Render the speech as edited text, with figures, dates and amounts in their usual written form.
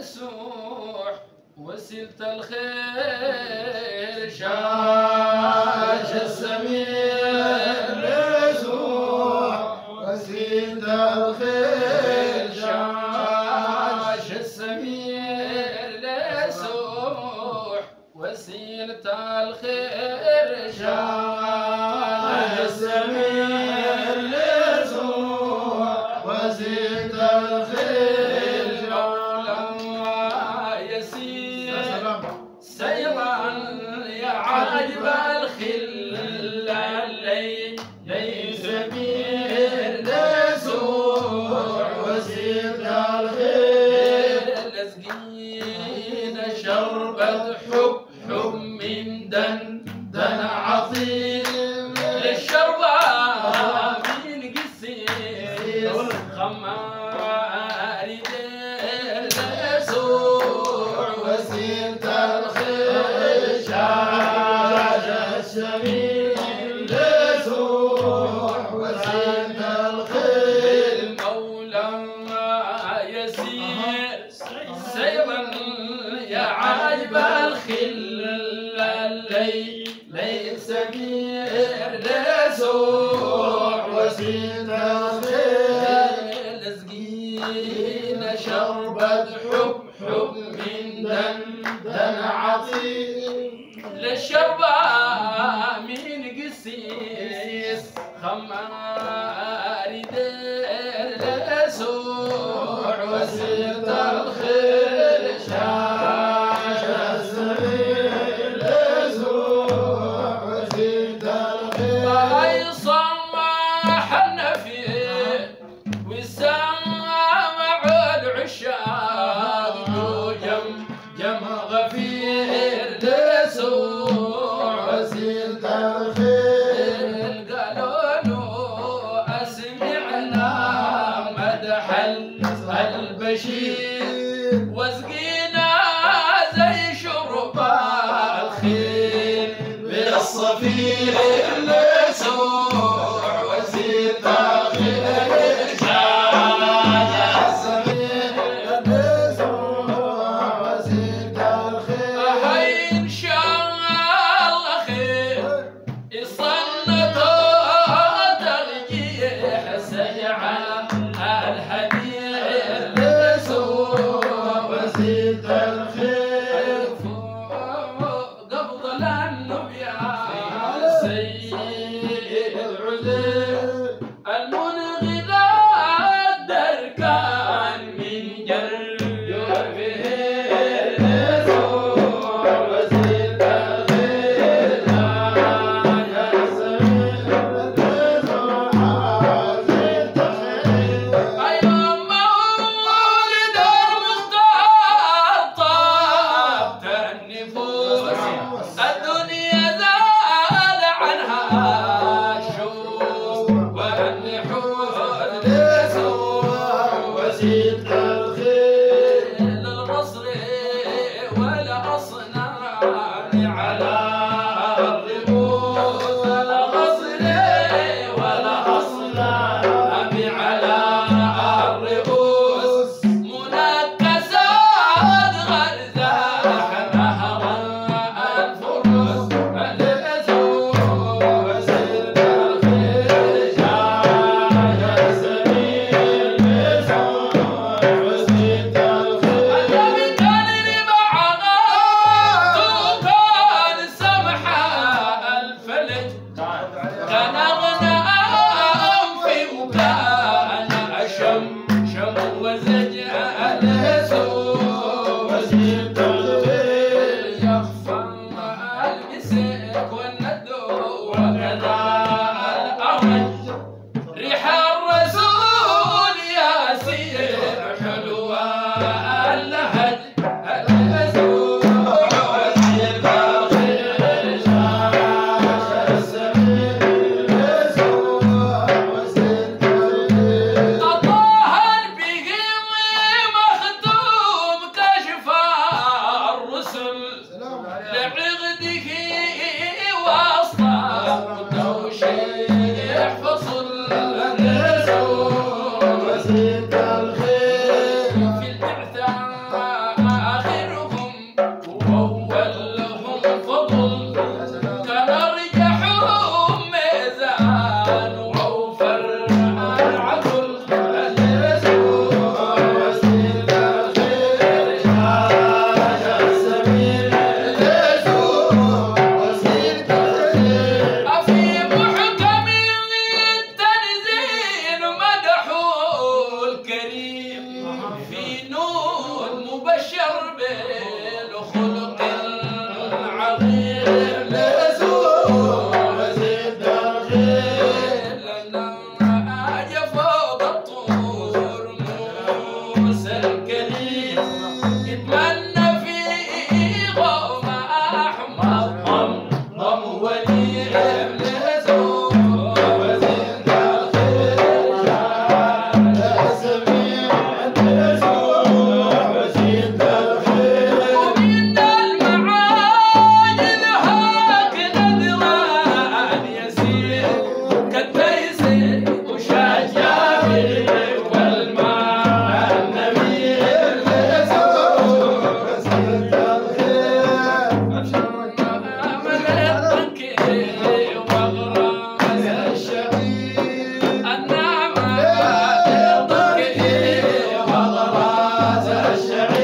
لسوح وسيلة الخير شاش السمير لسوح وسيلة الخير شاش السمير لسوح وسيلة الخير شاش السمير لسوح وسيلة الخير سيرا يا عاجب الخل ليس بير لسوح وسيلة الخير لازقين شربة حب من دن عظيم للشربة من قسيس خمار دير لسوح وسيلة الخير شاش السمير لسوح وسيلة الخير المولى يسير سيرا يا عاجب الخل ليس بير لسوح وسيلة الخير لازقين شربة حب من دن عظيم للشربة من قسيس خمار دير لسوح وسيلة الخير شاش السمير لسوح وسيلة الخير باي صمح النفي وسامع العشاق جم غفير لسوح وسيلة الخير قالوا له أسمعنا مدح البشير واسقينا زي شرب الخيل بالصفير لسوح وسيلة الخير شاش السمير لسوح وسيلة الخير هاي إن شاء الله خير يصنتوا ترجيح سيعة الهدير لسوح وسيلة الخير قبض النبيا سيد عزير المنغذى الدركان من جرفه لسوح وسيلة الخير يا سمير لسوح وسيلة الخير أيوة مولد المختار طابت النفوس الدنيا زال عنها الشوق والنحوس لسوح وسيلة الخير للمصر والأصنام على الرؤوس الغصر والأصنام على الرؤوس منكسات غرزاح نهر الفرس لسوح وسيلة الخير شاش السمير لسوح وسيلة الخير النبي كان ربعنا طوفان سمحة الفلج كان أغنى أنفي وكان أشم وزجع لسوح وسيلة الخير يخفى المسك والندو وكذا الأرج ريح الرسول ياسين حلوة اللهج لسوح وسيلة الخير شاش السمير لسوح وسيلة الخير الله البقيم مختوم في نور مبشر بالخلق العظيم لزوم زد الخير لنا فوق الطور موسى الكريم يتمنى في غوم احمر ضم ولي لزوم وزد الخير لسميع لزوم وزد الخير ومن المعاني الهاك نذران يسير كالتيسير وشجاع والماء النبيل لزوم وزد الخير من التنكير وغرام الشقيق النعمة التنكير وغراز الشعير